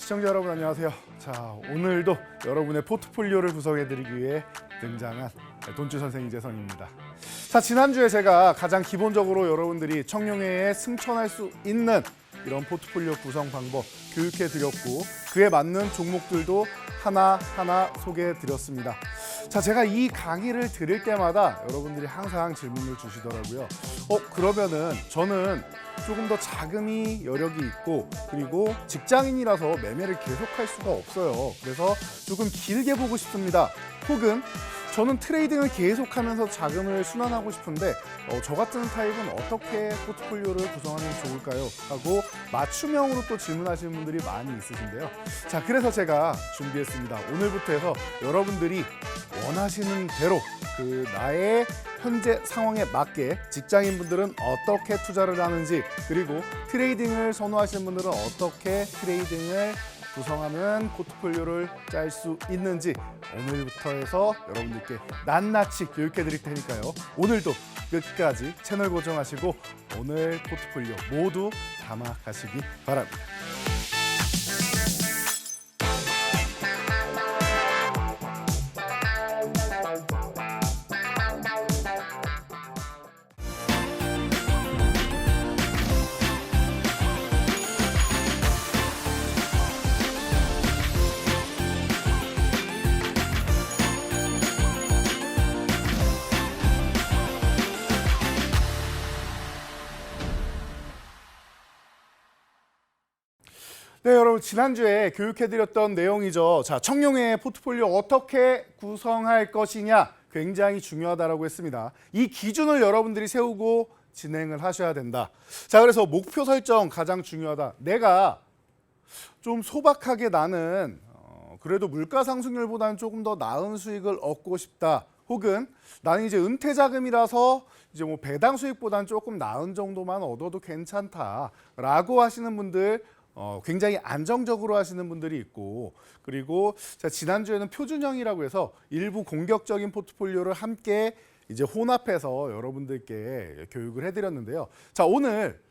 시청자 여러분 안녕하세요. 자, 오늘도 여러분의 포트폴리오를 구성해드리기 위해 등장한 돈주 선생 이재성입니다. 자, 지난주에 제가 가장 기본적으로 여러분들이 청룡회에 승천할 수 있는 이런 포트폴리오 구성 방법 교육해드렸고 그에 맞는 종목들도 하나하나 소개해드렸습니다. 자, 제가 이 강의를 들을 때마다 여러분들이 항상 질문을 주시더라고요. 그러면은 저는 조금 더 자금이 여력이 있고 그리고 직장인이라서 매매를 계속할 수가 없어요. 그래서 조금 길게 보고 싶습니다. 혹은 저는 트레이딩을 계속하면서 자금을 순환하고 싶은데 저 같은 타입은 어떻게 포트폴리오를 구성하면 좋을까요? 하고 맞춤형으로 또 질문하시는 분들이 많이 있으신데요. 자, 그래서 제가 준비했습니다. 오늘부터 해서 여러분들이 원하시는 대로 나의 현재 상황에 맞게 직장인분들은 어떻게 투자를 하는지 그리고 트레이딩을 선호하시는 분들은 어떻게 트레이딩을 구성하면 포트폴리오를 짤 수 있는지 오늘부터 해서 여러분들께 낱낱이 교육해 드릴 테니까요. 오늘도 끝까지 채널 고정하시고 오늘 포트폴리오 모두 담아가시기 바랍니다. 네, 여러분 지난주에 교육해드렸던 내용이죠. 자, 청룡회 포트폴리오 어떻게 구성할 것이냐 굉장히 중요하다고 했습니다. 이 기준을 여러분들이 세우고 진행을 하셔야 된다. 자, 그래서 목표 설정 가장 중요하다. 내가 좀 소박하게 나는 그래도 물가 상승률보다는 조금 더 나은 수익을 얻고 싶다. 혹은 나는 이제 은퇴 자금이라서 이제 뭐 배당 수익보다는 조금 나은 정도만 얻어도 괜찮다라고 하시는 분들 굉장히 안정적으로 하시는 분들이 있고 그리고 지난주에는 표준형이라고 해서 일부 공격적인 포트폴리오를 함께 이제 혼합해서 여러분들께 교육을 해드렸는데요. 자, 오늘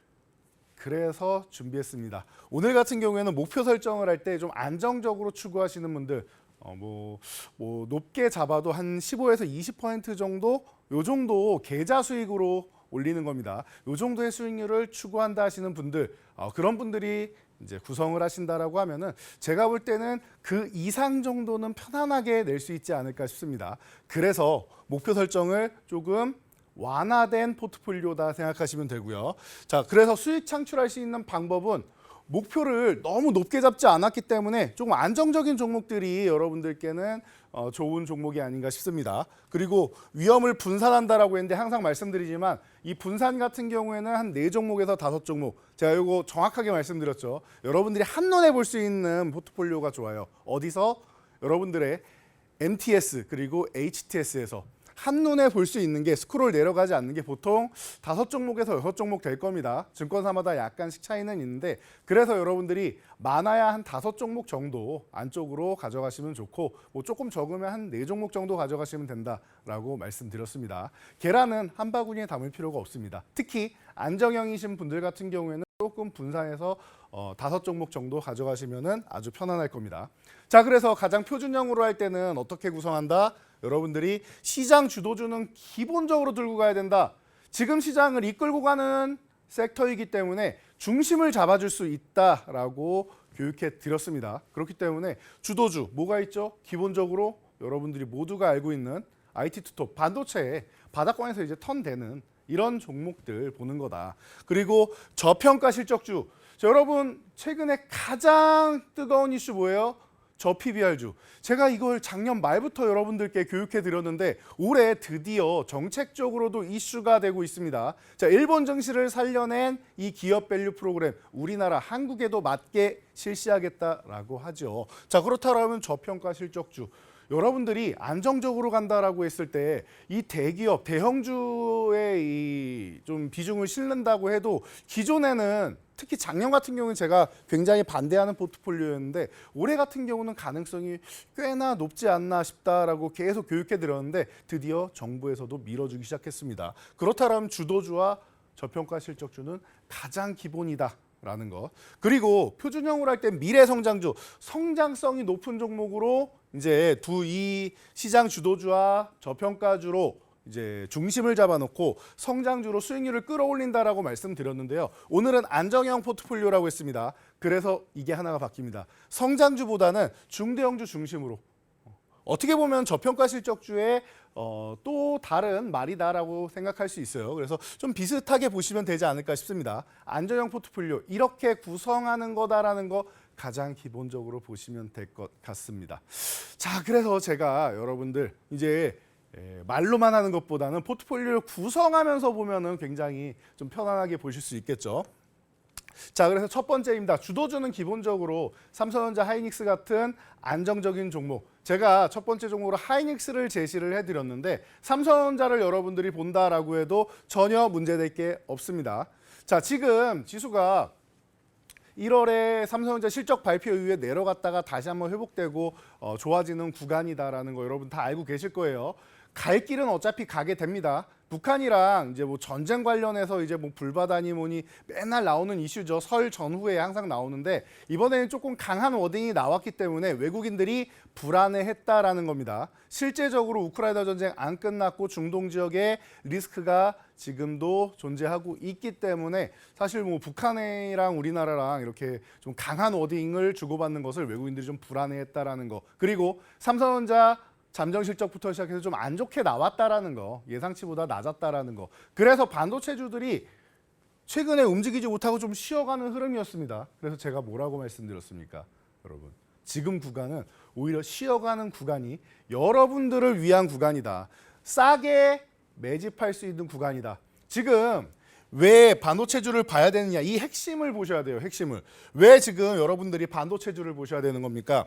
그래서 준비했습니다. 오늘 같은 경우에는 목표 설정을 할 때 좀 안정적으로 추구하시는 분들 뭐 높게 잡아도 한 15에서 20% 정도 요 정도 계좌 수익으로 올리는 겁니다. 요 정도의 수익률을 추구한다 하시는 분들 그런 분들이 이제 구성을 하신다라고 하면은 제가 볼 때는 그 이상 정도는 편안하게 낼 수 있지 않을까 싶습니다. 그래서 목표 설정을 조금 완화된 포트폴리오다 생각하시면 되고요. 자, 그래서 수익 창출할 수 있는 방법은 목표를 너무 높게 잡지 않았기 때문에 조금 안정적인 종목들이 여러분들께는 좋은 종목이 아닌가 싶습니다. 그리고 위험을 분산한다라고 했는데 항상 말씀드리지만 이 분산 같은 경우에는 한 4종목에서 5종목 제가 이거 정확하게 말씀드렸죠. 여러분들이 한눈에 볼 수 있는 포트폴리오가 좋아요. 어디서? 여러분들의 MTS 그리고 HTS에서 한눈에 볼 수 있는 게 스크롤 내려가지 않는 게 보통 5종목에서 6종목 될 겁니다. 증권사마다 약간씩 차이는 있는데 그래서 여러분들이 많아야 한 5종목 정도 안쪽으로 가져가시면 좋고 뭐 조금 적으면 한 4종목 정도 가져가시면 된다라고 말씀드렸습니다. 계란은 한 바구니에 담을 필요가 없습니다. 특히 안정형이신 분들 같은 경우에는 조금 분산해서 5종목 정도 가져가시면 아주 편안할 겁니다. 자, 그래서 가장 표준형으로 할 때는 어떻게 구성한다? 여러분들이 시장 주도주는 기본적으로 들고 가야 된다. 지금 시장을 이끌고 가는 섹터이기 때문에 중심을 잡아줄 수 있다라고 교육해 드렸습니다. 그렇기 때문에 주도주 뭐가 있죠? 기본적으로 여러분들이 모두가 알고 있는 IT 투톱 반도체에 바닥권에서 이제 턴되는 이런 종목들 보는 거다. 그리고 저평가 실적주. 자, 여러분 최근에 가장 뜨거운 이슈 뭐예요? 저 PBR주. 제가 이걸 작년 말부터 여러분들께 교육해 드렸는데 올해 드디어 정책적으로도 이슈가 되고 있습니다. 자, 일본 증시를 살려낸 이 기업 밸류 프로그램 우리나라 한국에도 맞게 실시하겠다라고 하죠. 자, 그렇다면 저평가 실적주. 여러분들이 안정적으로 간다라고 했을 때 이 대기업, 대형주의 이 좀 비중을 실는다고 해도 기존에는 특히 작년 같은 경우는 제가 굉장히 반대하는 포트폴리오였는데 올해 같은 경우는 가능성이 꽤나 높지 않나 싶다라고 계속 교육해 드렸는데 드디어 정부에서도 밀어주기 시작했습니다. 그렇다면 주도주와 저평가 실적주는 가장 기본이다. 라는 거. 그리고 표준형으로 할 때 미래 성장주, 성장성이 높은 종목으로 이제 이 시장 주도주와 저평가주로 이제 중심을 잡아놓고 성장주로 수익률을 끌어올린다라고 말씀드렸는데요. 오늘은 안정형 포트폴리오라고 했습니다. 그래서 이게 하나가 바뀝니다. 성장주보다는 중대형주 중심으로. 어떻게 보면 저평가 실적주의 또 다른 말이다라고 생각할 수 있어요. 그래서 좀 비슷하게 보시면 되지 않을까 싶습니다. 안정형 포트폴리오 이렇게 구성하는 거다라는 거 가장 기본적으로 보시면 될 것 같습니다. 자, 그래서 제가 여러분들 이제 말로만 하는 것보다는 포트폴리오를 구성하면서 보면은 굉장히 좀 편안하게 보실 수 있겠죠. 자, 그래서 첫 번째입니다. 주도주는 기본적으로 삼성전자, 하이닉스 같은 안정적인 종목. 제가 첫 번째 종목으로 하이닉스를 제시를 해드렸는데 삼성전자를 여러분들이 본다라고 해도 전혀 문제될 게 없습니다. 자, 지금 지수가 1월에 삼성전자 실적 발표 이후에 내려갔다가 다시 한번 회복되고 좋아지는 구간이다라는 거 여러분 다 알고 계실 거예요. 갈 길은 어차피 가게 됩니다. 북한이랑 이제 뭐 전쟁 관련해서 이제 뭐 불바다니 뭐니 맨날 나오는 이슈죠. 설 전후에 항상 나오는데 이번에는 조금 강한 워딩이 나왔기 때문에 외국인들이 불안해했다라는 겁니다. 실제적으로 우크라이나 전쟁 안 끝났고 중동 지역에 리스크가 지금도 존재하고 있기 때문에 사실 뭐 북한이랑 우리나라랑 이렇게 좀 강한 워딩을 주고받는 것을 외국인들이 좀 불안해했다라는 거. 그리고 삼성전자 잠정 실적부터 시작해서 좀 안 좋게 나왔다라는 거, 예상치보다 낮았다라는 거. 그래서 반도체주들이 최근에 움직이지 못하고 좀 쉬어가는 흐름이었습니다. 그래서 제가 뭐라고 말씀드렸습니까, 여러분? 지금 구간은 오히려 쉬어가는 구간이 여러분들을 위한 구간이다. 싸게 매집할 수 있는 구간이다. 지금 왜 반도체주를 봐야 되느냐? 이 핵심을 보셔야 돼요. 핵심을. 왜 지금 여러분들이 반도체주를 보셔야 되는 겁니까?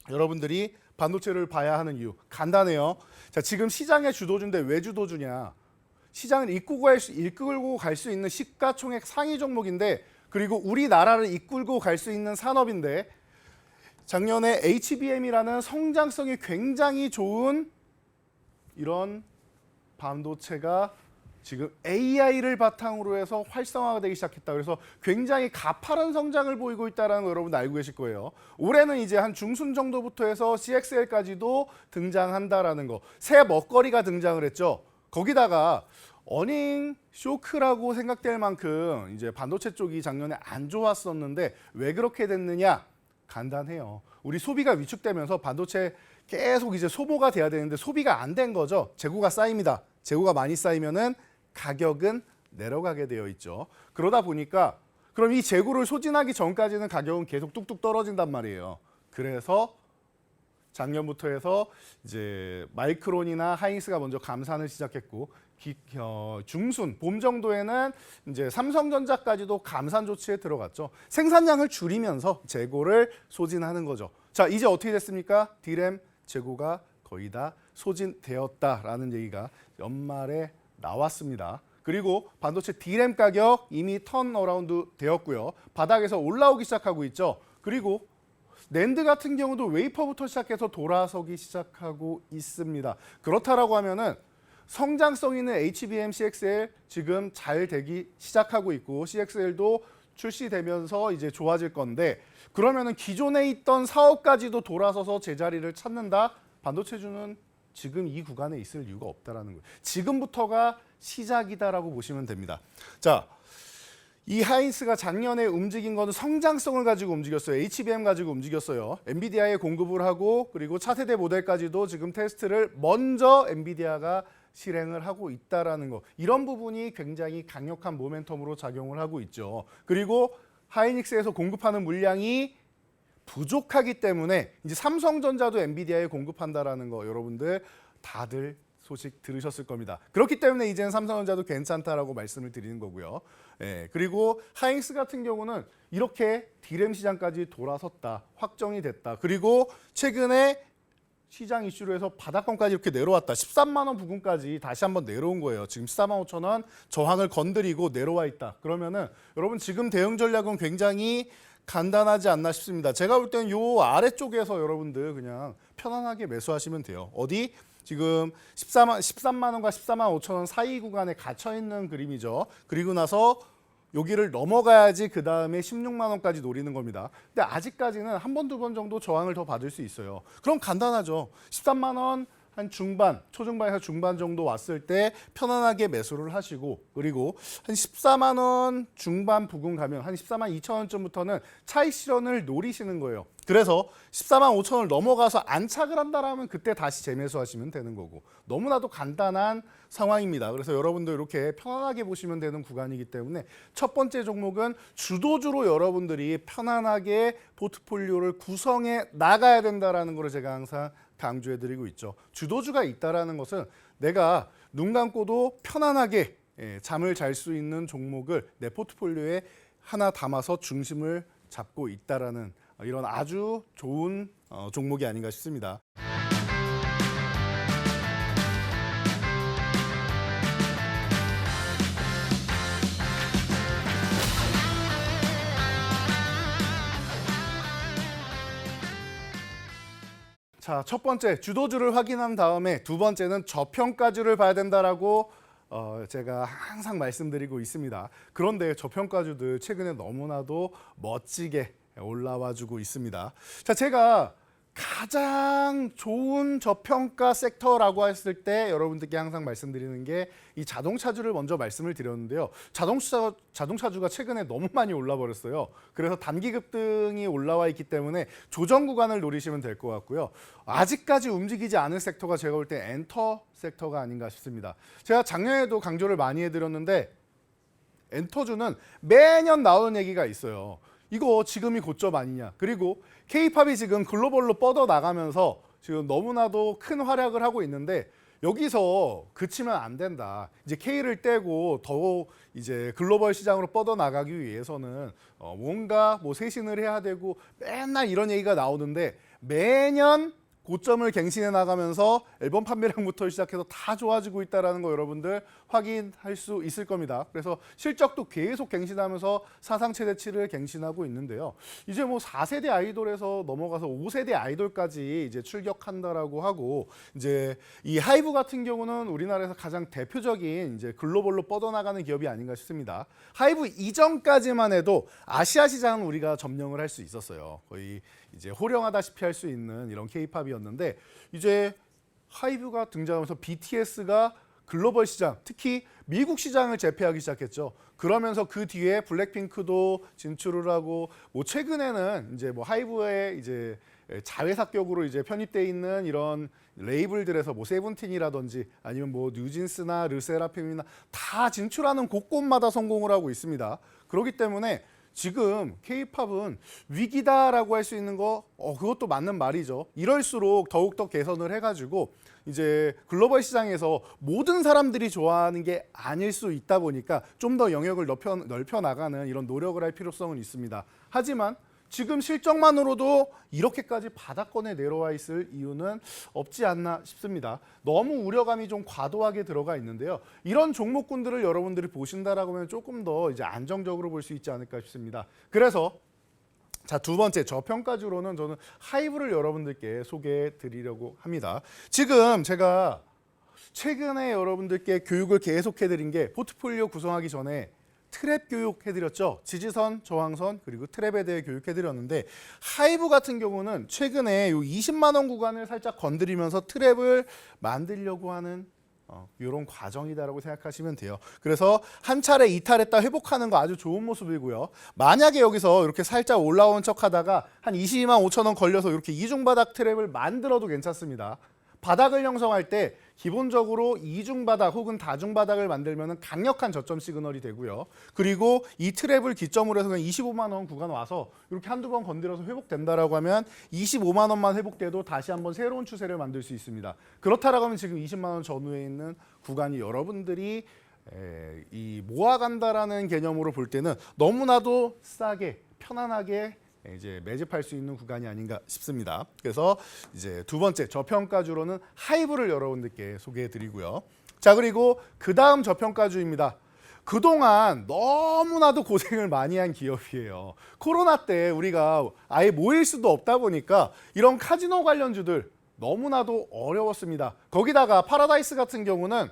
여러분들이 반도체를 봐야 하는 이유 간단해요. 자, 지금 시장의 주도주인데 왜 주도주냐? 시장을 이끌고 갈 수 있는 시가총액 상위 종목인데 그리고 우리나라를 이끌고 갈 수 있는 산업인데 작년에 HBM이라는 성장성이 굉장히 좋은 이런 반도체가 지금 AI를 바탕으로 해서 활성화가 되기 시작했다. 그래서 굉장히 가파른 성장을 보이고 있다는 거 여러분 알고 계실 거예요. 올해는 이제 한 중순 정도부터 해서 CXL까지도 등장한다라는 거. 새 먹거리가 등장을 했죠. 거기다가 어닝 쇼크라고 생각될 만큼 이제 반도체 쪽이 작년에 안 좋았었는데 왜 그렇게 됐느냐? 간단해요. 우리 소비가 위축되면서 반도체 계속 이제 소모가 돼야 되는데 소비가 안 된 거죠. 재고가 쌓입니다. 재고가 많이 쌓이면은 가격은 내려가게 되어 있죠. 그러다 보니까 그럼 이 재고를 소진하기 전까지는 가격은 계속 뚝뚝 떨어진단 말이에요. 그래서 작년부터 해서 이제 마이크론이나 하이닉스가 먼저 감산을 시작했고 중순 봄 정도에는 이제 삼성전자까지도 감산 조치에 들어갔죠. 생산량을 줄이면서 재고를 소진하는 거죠. 자, 이제 어떻게 됐습니까? D램 재고가 거의 다 소진되었다라는 얘기가 연말에 나왔습니다. 그리고 반도체 D램 가격 이미 턴어라운드 되었고요. 바닥에서 올라오기 시작하고 있죠. 그리고 낸드 같은 경우도 웨이퍼부터 시작해서 돌아서기 시작하고 있습니다. 그렇다라고 하면은 성장성 있는 HBM, CXL 지금 잘 되기 시작하고 있고 CXL도 출시되면서 이제 좋아질 건데 그러면은 기존에 있던 사업까지도 돌아서서 제자리를 찾는다? 반도체주는 지금 이 구간에 있을 이유가 없다라는 거예요. 지금부터가 시작이다라고 보시면 됩니다. 자, 이 하이닉스가 작년에 움직인 거는 성장성을 가지고 움직였어요. HBM 가지고 움직였어요. 엔비디아에 공급을 하고 그리고 차세대 모델까지도 지금 테스트를 먼저 엔비디아가 실행을 하고 있다라는 거. 이런 부분이 굉장히 강력한 모멘텀으로 작용을 하고 있죠. 그리고 하이닉스에서 공급하는 물량이 부족하기 때문에 이제 삼성전자도 엔비디아에 공급한다라는 거 여러분들 다들 소식 들으셨을 겁니다. 그렇기 때문에 이제는 삼성전자도 괜찮다라고 말씀을 드리는 거고요. 예, 그리고 하이닉스 같은 경우는 이렇게 D램 시장까지 돌아섰다, 확정이 됐다. 그리고 최근에 시장 이슈로 해서 바닥권까지 이렇게 내려왔다. 13만 원 부근까지 다시 한번 내려온 거예요. 지금 14만 5천 원 저항을 건드리고 내려와 있다. 그러면은 여러분 지금 대응 전략은 굉장히 간단하지 않나 싶습니다. 제가 볼 때는 요 아래쪽에서 여러분들 그냥 편안하게 매수하시면 돼요. 어디? 지금 13만 원과 14만 5천 원 사이 구간에 갇혀 있는 그림이죠. 그리고 나서 여기를 넘어가야지 그 다음에 16만 원까지 노리는 겁니다. 근데 아직까지는 한 번, 두 번 정도 저항을 더 받을 수 있어요. 그럼 간단하죠. 13만 원 한 중반, 초중반에서 중반 정도 왔을 때 편안하게 매수를 하시고, 그리고 한 14만 원 중반 부근 가면 한 14만 2천 원쯤부터는 차익 실현을 노리시는 거예요. 그래서 14만 5천 원을 넘어가서 안착을 한다라면 그때 다시 재매수하시면 되는 거고, 너무나도 간단한 상황입니다. 그래서 여러분들 이렇게 편안하게 보시면 되는 구간이기 때문에 첫 번째 종목은 주도주로 여러분들이 편안하게 포트폴리오를 구성해 나가야 된다라는 걸 제가 항상 강조해드리고 있죠. 주도주가 있다라는 것은 내가 눈 감고도 편안하게 잠을 잘 수 있는 종목을 내 포트폴리오에 하나 담아서 중심을 잡고 있다라는 이런 아주 좋은 종목이 아닌가 싶습니다. 자, 첫 번째 주도주를 확인한 다음에 두 번째는 저평가주를 봐야 된다라고 제가 항상 말씀드리고 있습니다. 그런데 저평가주들 최근에 너무나도 멋지게 올라와주고 있습니다. 자, 제가 가장 좋은 저평가 섹터라고 했을 때 여러분들께 항상 말씀드리는 게 이 자동차주를 먼저 말씀을 드렸는데요. 자동차주가 최근에 너무 많이 올라 버렸어요. 그래서 단기 급등이 올라와 있기 때문에 조정 구간을 노리시면 될 것 같고요. 아직까지 움직이지 않은 섹터가 제가 볼 때 엔터 섹터가 아닌가 싶습니다. 제가 작년에도 강조를 많이 해드렸는데 엔터주는 매년 나오는 얘기가 있어요. 이거 지금이 고점 아니냐. 그리고 K-팝이 지금 글로벌로 뻗어 나가면서 지금 너무나도 큰 활약을 하고 있는데 여기서 그치면 안 된다. 이제 K를 떼고 더욱 이제 글로벌 시장으로 뻗어 나가기 위해서는 뭔가 뭐 쇄신을 해야 되고 맨날 이런 얘기가 나오는데 매년 고점을 갱신해 나가면서 앨범 판매량부터 시작해서 다 좋아지고 있다는 거 여러분들 확인할 수 있을 겁니다. 그래서 실적도 계속 갱신하면서 사상 최대치를 갱신하고 있는데요. 이제 뭐 4세대 아이돌에서 넘어가서 5세대 아이돌까지 이제 출격한다라고 하고, 이제 이 하이브 같은 경우는 우리나라에서 가장 대표적인 이제 글로벌로 뻗어나가는 기업이 아닌가 싶습니다. 하이브 이전까지만 해도 아시아 시장은 우리가 점령을 할 수 있었어요. 거의 이제 호령하다시피 할 수 있는 이런 K-팝이었는데 이제 하이브가 등장하면서 BTS가 글로벌 시장, 특히 미국 시장을 제패하기 시작했죠. 그러면서 그 뒤에 블랙핑크도 진출을 하고, 뭐 최근에는 이제 뭐 하이브의 이제 자회사격으로 이제 편입돼 있는 이런 레이블들에서 뭐 세븐틴이라든지 아니면 뭐 뉴진스나 르세라핌이나 다 진출하는 곳곳마다 성공을 하고 있습니다. 그렇기 때문에 지금 K-팝은 위기다라고 할 수 있는 거 그것도 맞는 말이죠. 이럴수록 더욱더 개선을 해가지고 이제 글로벌 시장에서 모든 사람들이 좋아하는 게 아닐 수 있다 보니까 좀 더 영역을 넓혀 나가는 이런 노력을 할 필요성은 있습니다. 하지만 지금 실적만으로도 이렇게까지 바닥권에 내려와 있을 이유는 없지 않나 싶습니다. 너무 우려감이 좀 과도하게 들어가 있는데요. 이런 종목군들을 여러분들이 보신다라고 하면 조금 더 이제 안정적으로 볼 수 있지 않을까 싶습니다. 그래서 자, 두 번째 저평가주로는 저는 하이브를 여러분들께 소개해 드리려고 합니다. 지금 제가 최근에 여러분들께 교육을 계속해 드린 게 포트폴리오 구성하기 전에 트랩 교육 해드렸죠. 지지선, 저항선, 그리고 트랩에 대해 교육해드렸는데 하이브 같은 경우는 최근에 요 20만 원 구간을 살짝 건드리면서 트랩을 만들려고 하는 이런 과정이다라고 생각하시면 돼요. 그래서 한 차례 이탈했다 회복하는 거 아주 좋은 모습이고요. 만약에 여기서 이렇게 살짝 올라온 척하다가 한 22만 5천 원 걸려서 이렇게 이중바닥 트랩을 만들어도 괜찮습니다. 바닥을 형성할 때 기본적으로 이중바닥 혹은 다중바닥을 만들면 강력한 저점 시그널이 되고요. 그리고 이 트랩을 기점으로 해서 그냥 25만 원 구간 와서 이렇게 한두 번 건드려서 회복된다라고 하면 25만 원만 회복돼도 다시 한번 새로운 추세를 만들 수 있습니다. 그렇다라고 하면 지금 20만 원 전후에 있는 구간이 여러분들이 이 모아간다라는 개념으로 볼 때는 너무나도 싸게 편안하게 이제 매집할 수 있는 구간이 아닌가 싶습니다. 그래서 이제 두 번째 저평가주로는 하이브를 여러분들께 소개해 드리고요. 자, 그리고 그 다음 저평가주입니다. 그동안 너무나도 고생을 많이 한 기업이에요. 코로나 때 우리가 아예 모일 수도 없다 보니까 이런 카지노 관련주들 너무나도 어려웠습니다. 거기다가 파라다이스 같은 경우는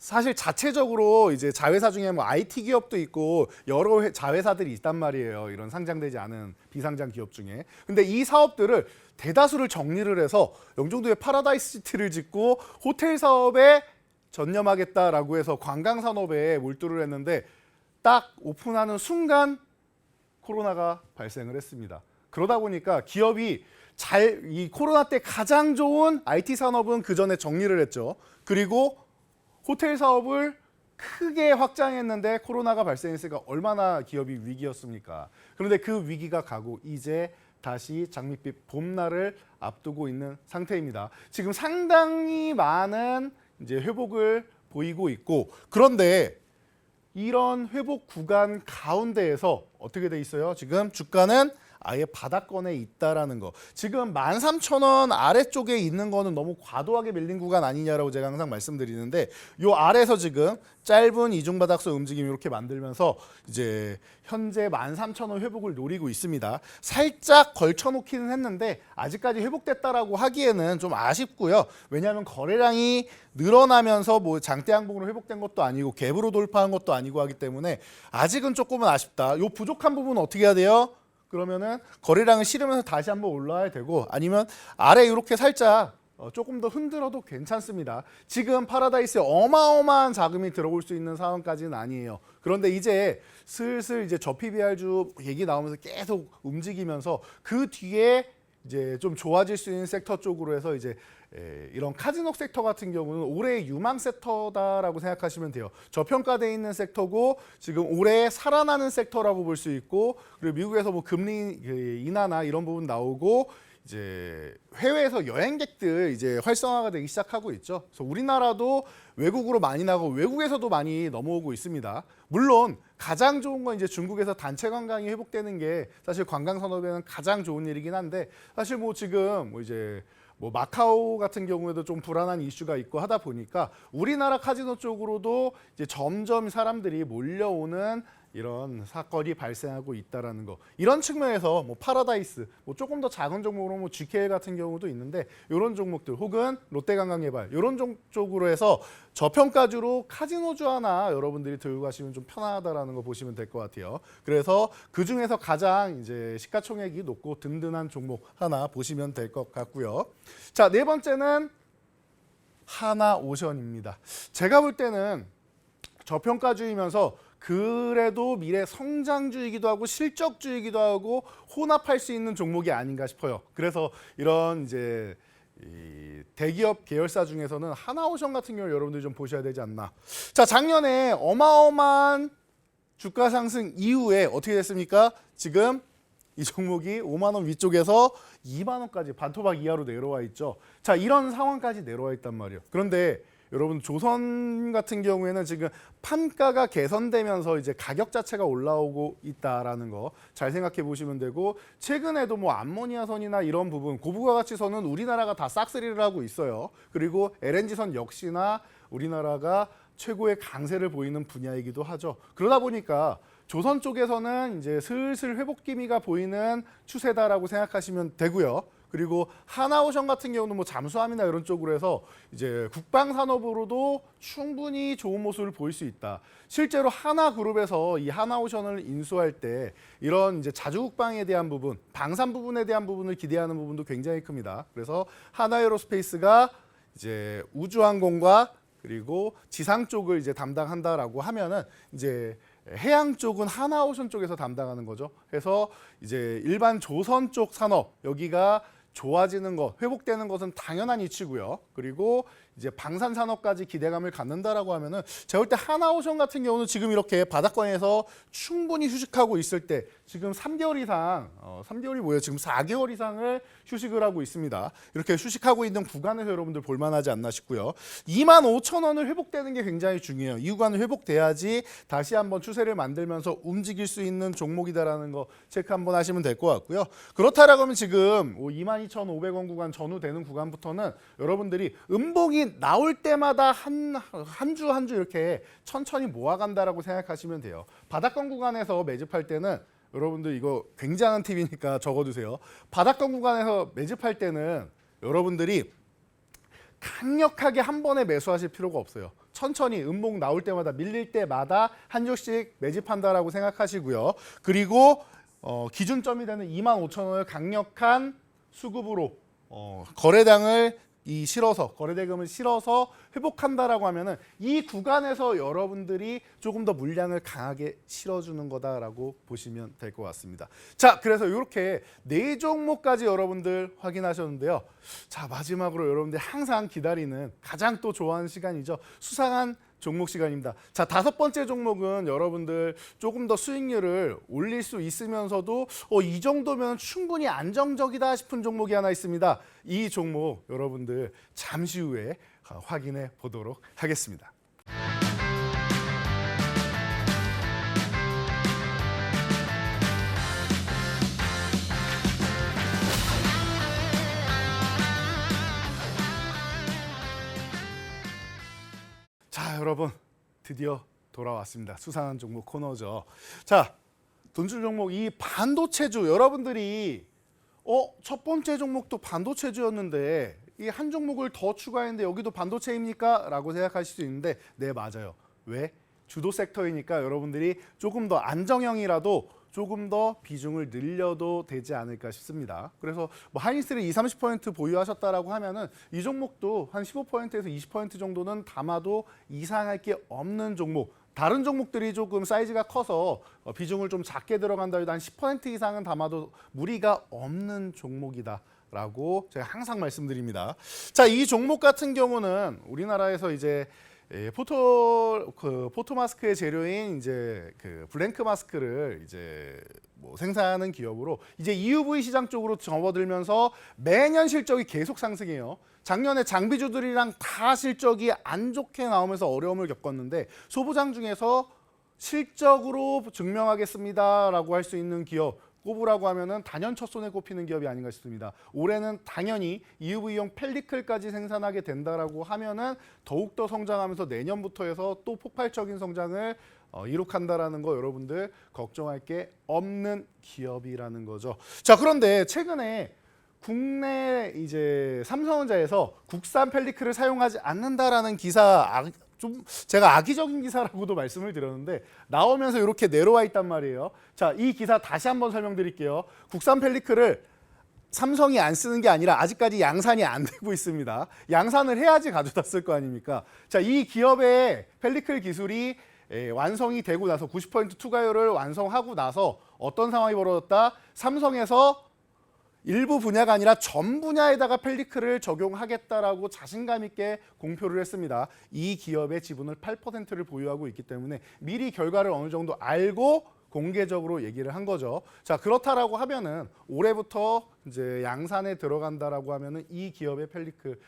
사실 자체적으로 이제 자회사 중에 뭐 IT 기업도 있고 여러 자회사들이 있단 말이에요. 이런 상장되지 않은 비상장 기업 중에. 근데 이 사업들을 대다수를 정리를 해서 영종도에 파라다이스 시티를 짓고 호텔 사업에 전념하겠다라고 해서 관광 산업에 몰두를 했는데 딱 오픈하는 순간 코로나가 발생을 했습니다. 그러다 보니까 기업이 이 코로나 때 가장 좋은 IT 산업은 그 전에 정리를 했죠. 그리고 호텔 사업을 크게 확장했는데 코로나가 발생했으니까 얼마나 기업이 위기였습니까? 그런데 그 위기가 가고 이제 다시 장밋빛 봄날을 앞두고 있는 상태입니다. 지금 상당히 많은 이제 회복을 보이고 있고, 그런데 이런 회복 구간 가운데에서 어떻게 돼 있어요? 지금 주가는 아예 바닥권에 있다라는 거. 지금 13,000원 아래쪽에 있는 거는 너무 과도하게 밀린 구간 아니냐라고 제가 항상 말씀드리는데, 요 아래에서 지금 짧은 이중바닥선 움직임 이렇게 만들면서 이제 현재 13,000원 회복을 노리고 있습니다. 살짝 걸쳐놓기는 했는데 아직까지 회복됐다라고 하기에는 좀 아쉽고요. 왜냐하면 거래량이 늘어나면서 뭐 장대 항봉으로 회복된 것도 아니고 갭으로 돌파한 것도 아니고 하기 때문에 아직은 조금은 아쉽다. 요 부족한 부분은 어떻게 해야 돼요? 그러면은 거래량을 실으면서 다시 한번 올라와야 되고, 아니면 아래 이렇게 살짝 조금 더 흔들어도 괜찮습니다. 지금 파라다이스에 어마어마한 자금이 들어올 수 있는 상황까지는 아니에요. 그런데 이제 슬슬 이제 저 PBR주 얘기 나오면서 계속 움직이면서 그 뒤에 이제 좀 좋아질 수 있는 섹터 쪽으로 해서 이제 이런 카지노 섹터 같은 경우는 올해의 유망 섹터다라고 생각하시면 돼요. 저평가되어 있는 섹터고 지금 올해 살아나는 섹터라고 볼 수 있고, 그리고 미국에서 뭐 금리 인하나 이런 부분 나오고 이제 해외에서 여행객들 이제 활성화가 되기 시작하고 있죠. 그래서 우리나라도 외국으로 많이 나고 외국에서도 많이 넘어오고 있습니다. 물론 가장 좋은 건 이제 중국에서 단체 관광이 회복되는 게 사실 관광 산업에는 가장 좋은 일이긴 한데, 사실 뭐 지금 뭐 이제 뭐 마카오 같은 경우에도 좀 불안한 이슈가 있고 하다 보니까 우리나라 카지노 쪽으로도 이제 점점 사람들이 몰려오는 이런 사건이 발생하고 있다라는 거. 이런 측면에서 뭐 파라다이스, 뭐 조금 더 작은 종목으로 뭐 GK 같은 경우도 있는데, 이런 종목들 혹은 롯데관광개발 이런 쪽으로 해서 저평가주로 카지노주 하나 여러분들이 들고 가시면 좀 편하다라는 거 보시면 될 것 같아요. 그래서 그 중에서 가장 이제 시가총액이 높고 든든한 종목 하나 보시면 될 것 같고요. 자, 네 번째는 하나오션입니다. 제가 볼 때는 저평가주이면서 그래도 미래 성장주이기도 하고 실적주이기도 하고 혼합할 수 있는 종목이 아닌가 싶어요. 그래서 이런 이제 이 대기업 계열사 중에서는 하나오션 같은 경우 여러분들이 좀 보셔야 되지 않나. 자, 작년에 어마어마한 주가 상승 이후에 어떻게 됐습니까? 지금 이 종목이 5만 원 위쪽에서 2만 원까지 반토막 이하로 내려와 있죠. 자, 이런 상황까지 내려와 있단 말이에요. 그런데 여러분 조선 같은 경우에는 지금 판가가 개선되면서 이제 가격 자체가 올라오고 있다라는 거 잘 생각해 보시면 되고, 최근에도 뭐 암모니아선이나 이런 부분 고부가 가치선은 우리나라가 다 싹쓸이를 하고 있어요. 그리고 LNG선 역시나 우리나라가 최고의 강세를 보이는 분야이기도 하죠. 그러다 보니까 조선 쪽에서는 이제 슬슬 회복 기미가 보이는 추세다라고 생각하시면 되고요. 그리고 하나오션 같은 경우는 뭐 잠수함이나 이런 쪽으로 해서 이제 국방 산업으로도 충분히 좋은 모습을 보일 수 있다. 실제로 하나그룹에서 이 하나오션을 인수할 때 이런 이제 자주국방에 대한 부분, 방산 부분에 대한 부분을 기대하는 부분도 굉장히 큽니다. 그래서 하나에어로스페이스가 이제 우주항공과 그리고 지상 쪽을 이제 담당한다라고 하면은 이제 해양 쪽은 하나오션 쪽에서 담당하는 거죠. 그래서 이제 일반 조선 쪽 산업 여기가 좋아지는 것, 회복되는 것은 당연한 이치고요. 그리고 이제 방산 산업까지 기대감을 갖는다라고 하면은 제가 볼 때 하나오션 같은 경우는 지금 이렇게 바닥권에서 충분히 휴식하고 있을 때 지금 3개월 이상, 3개월이 뭐예요? 지금 4개월 이상을 휴식을 하고 있습니다. 이렇게 휴식하고 있는 구간에서 여러분들 볼만하지 않나 싶고요. 25,000원을 회복되는 게 굉장히 중요해요. 이 구간을 회복돼야지 다시 한번 추세를 만들면서 움직일 수 있는 종목이다라는 거 체크 한번 하시면 될 것 같고요. 그렇다라고 하면 지금 22,500원 구간 전후되는 구간부터는 여러분들이 음봉이 나올 때마다 한 주 한 주 이렇게 천천히 모아간다라고 생각하시면 돼요. 바닥권 구간에서 매집할 때는 여러분들 이거 굉장한 팁이니까 적어두세요. 바닥권 구간에서 매집할 때는 여러분들이 강력하게 한 번에 매수하실 필요가 없어요. 천천히 음봉 나올 때마다 밀릴 때마다 한 주씩 매집한다라고 생각하시고요. 그리고 기준점이 되는 25,000원을 강력한 수급으로 거래량을 거래대금을 실어서 회복한다라고 하면은 이 구간에서 여러분들이 조금 더 물량을 강하게 실어주는 거다라고 보시면 될 것 같습니다. 자, 그래서 이렇게 4종목까지 여러분들 확인하셨는데요. 자, 마지막으로 여러분들 항상 기다리는 가장 또 좋아하는 시간이죠. 수상한 종목 시간입니다. 자, 5번째 종목은 여러분들 조금 더 수익률을 올릴 수 있으면서도 이 정도면 충분히 안정적이다 싶은 종목이 하나 있습니다. 이 종목 여러분들 잠시 후에 확인해 보도록 하겠습니다. 자, 여러분 드디어 돌아왔습니다. 수상한 종목 코너죠. 자, 돈줄 종목 이 반도체주 여러분들이 첫 번째 종목도 반도체주였는데 이 한 종목을 더 추가했는데 여기도 반도체입니까? 라고 생각하실 수 있는데 네, 맞아요. 왜? 주도 섹터이니까 여러분들이 조금 더 안정형이라도 조금 더 비중을 늘려도 되지 않을까 싶습니다. 그래서 뭐 하이닉스를 20-30% 보유하셨다라고 하면은 이 종목도 한 15%에서 20% 정도는 담아도 이상할 게 없는 종목. 다른 종목들이 조금 사이즈가 커서 비중을 좀 작게 들어간다 해도 한 10% 이상은 담아도 무리가 없는 종목이다라고 제가 항상 말씀드립니다. 자, 이 종목 같은 경우는 우리나라에서 이제 포토 마스크의 재료인 이제 그 블랭크 마스크를 이제 뭐 생산하는 기업으로 이제 EUV 시장 쪽으로 접어들면서 매년 실적이 계속 상승해요. 작년에 장비주들이랑 다 실적이 안 좋게 나오면서 어려움을 겪었는데 소부장 중에서 실적으로 증명하겠습니다라고 할 수 있는 기업 꼽으라고 하면은 단연 첫 손에 꼽히는 기업이 아닌가 싶습니다. 올해는 당연히 EUV용 펠리클까지 생산하게 된다라고 하면은 더욱더 성장하면서 내년부터 해서 또 폭발적인 성장을 이룩한다라는 거 여러분들 걱정할 게 없는 기업이라는 거죠. 자, 그런데 최근에 국내 이제 삼성전자에서 국산 펠리클을 사용하지 않는다라는 기사 좀 제가 악의적인 기사라고도 말씀을 드렸는데 나오면서 이렇게 내려와 있단 말이에요. 자, 이 기사 다시 한번 설명드릴게요. 국산 펠리클을 삼성이 안 쓰는 게 아니라 아직까지 양산이 안 되고 있습니다. 양산을 해야지 가져다 쓸 거 아닙니까? 자, 이 기업의 펠리클 기술이 완성이 되고 나서 90% 투과율을 완성하고 나서 어떤 상황이 벌어졌다? 삼성에서 일부 분야가 아니라 전 분야에다가 펠리클을 적용하겠다라고 자신감 있게 공표를 했습니다. 이 기업의 지분을 8%를 보유하고 있기 때문에 미리 결과를 어느 정도 알고 공개적으로 얘기를 한 거죠. 자, 그렇다라고 하면은 올해부터 이제 양산에 들어간다라고 하면은 이 기업의 펠리클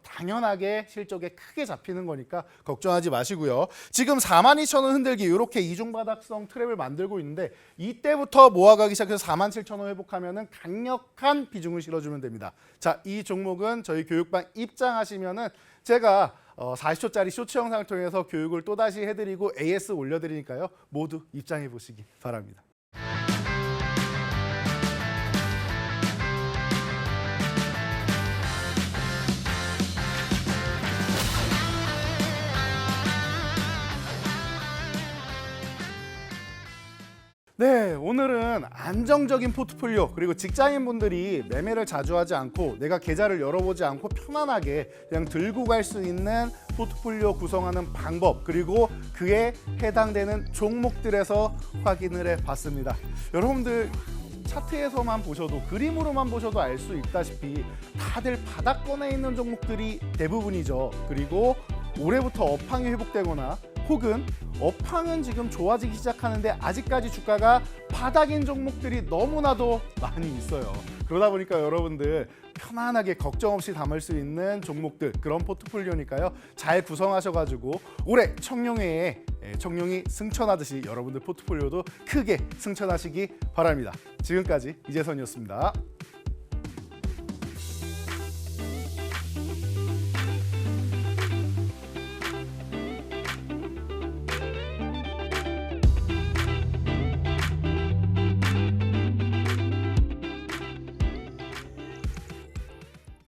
당연하게 실적에 크게 잡히는 거니까 걱정하지 마시고요. 지금 42,000원 흔들기 이렇게 이중바닥성 트랩을 만들고 있는데 이때부터 모아가기 시작해서 47,000원 회복하면은 강력한 비중을 실어주면 됩니다. 자, 이 종목은 저희 교육방 입장하시면은 제가 40초짜리 쇼츠 영상을 통해서 교육을 또다시 해드리고 AS 올려드리니까요. 모두 입장해 보시기 바랍니다. 네, 오늘은 안정적인 포트폴리오 그리고 직장인분들이 매매를 자주 하지 않고 내가 계좌를 열어보지 않고 편안하게 그냥 들고 갈 수 있는 포트폴리오 구성하는 방법 그리고 그에 해당되는 종목들에서 확인을 해봤습니다. 여러분들 차트에서만 보셔도 그림으로만 보셔도 알 수 있다시피 다들 바닥권에 있는 종목들이 대부분이죠. 그리고 올해부터 업황이 회복되거나 혹은 업황은 지금 좋아지기 시작하는데 아직까지 주가가 바닥인 종목들이 너무나도 많이 있어요. 그러다 보니까 여러분들 편안하게 걱정 없이 담을 수 있는 종목들 그런 포트폴리오니까요. 잘 구성하셔가지고 올해 청룡회에 청룡이 승천하듯이 여러분들 포트폴리오도 크게 승천하시기 바랍니다. 지금까지 이재선이었습니다.